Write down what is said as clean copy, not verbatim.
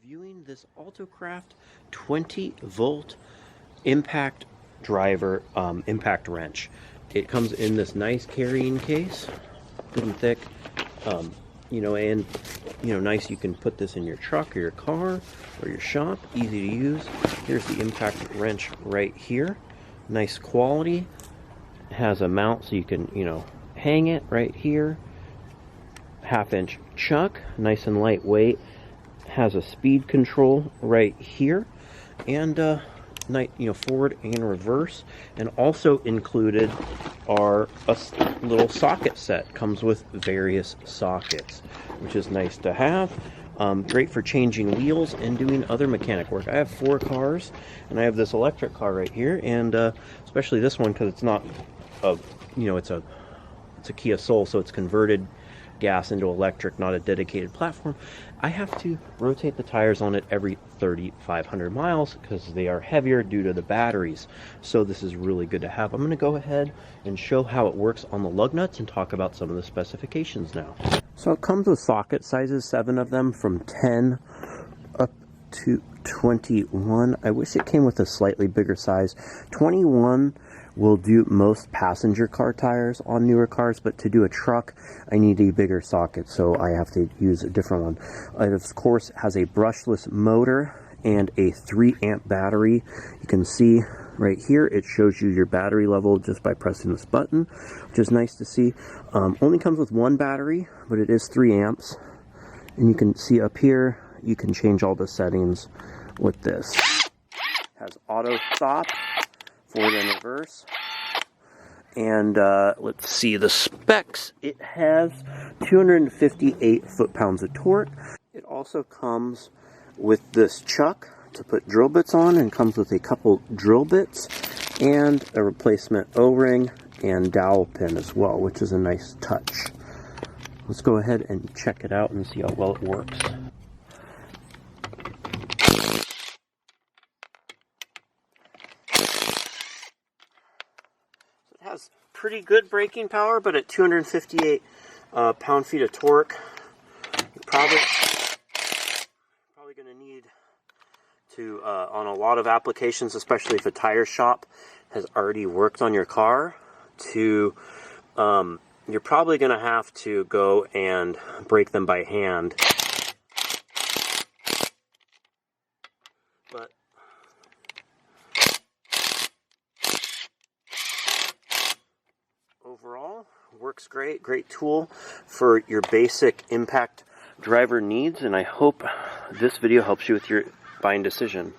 reviewing this Altocraft 20-volt impact driver impact wrench. It comes in this nice carrying case, good and thick, and nice. You can put this in your truck or your car or your shop, easy to use. Here's the impact wrench right here, nice quality. It has a mount so you can hang it right here. 1/2-inch chuck, nice and lightweight. Has a speed control right here, and forward and reverse. And also included are a little socket set. Comes with various sockets, which is nice to have. Great for changing wheels and doing other mechanic work. I have 4 cars, and I have this electric car right here, and especially this one because it's not it's a Kia Soul, so it's converted gas into electric, not a dedicated platform. I have to rotate the tires on it every 3,500 miles because they are heavier due to the batteries. So this is really good to have. I'm going to go ahead and show how it works on the lug nuts and talk about some of the specifications now. So it comes with socket sizes, 7 of them, from 10 up to 21. I wish it came with a slightly bigger size. 21 will do most passenger car tires on newer cars, but to do a truck, I need a bigger socket, so I have to use a different one. It, of course, has a brushless motor and a 3-amp battery. You can see right here, it shows you your battery level just by pressing this button, which is nice to see. Only comes with 1 battery, but it is 3 amps. And you can see up here, you can change all the settings with this. It has auto stop, forward and reverse. And let's see the specs. It has 258 foot-pounds of torque. It also comes with this chuck to put drill bits on, and comes with a couple drill bits and a replacement O-ring and dowel pin as well, which is a nice touch. Let's go ahead and check it out and see how well it works. Has pretty good braking power, but at 258 pound-feet of torque, you're probably going to need to, on a lot of applications, especially if a tire shop has already worked on your car, you're probably going to have to go and brake them by hand. But overall, works great. Great tool for your basic impact driver needs, and I hope this video helps you with your buying decision.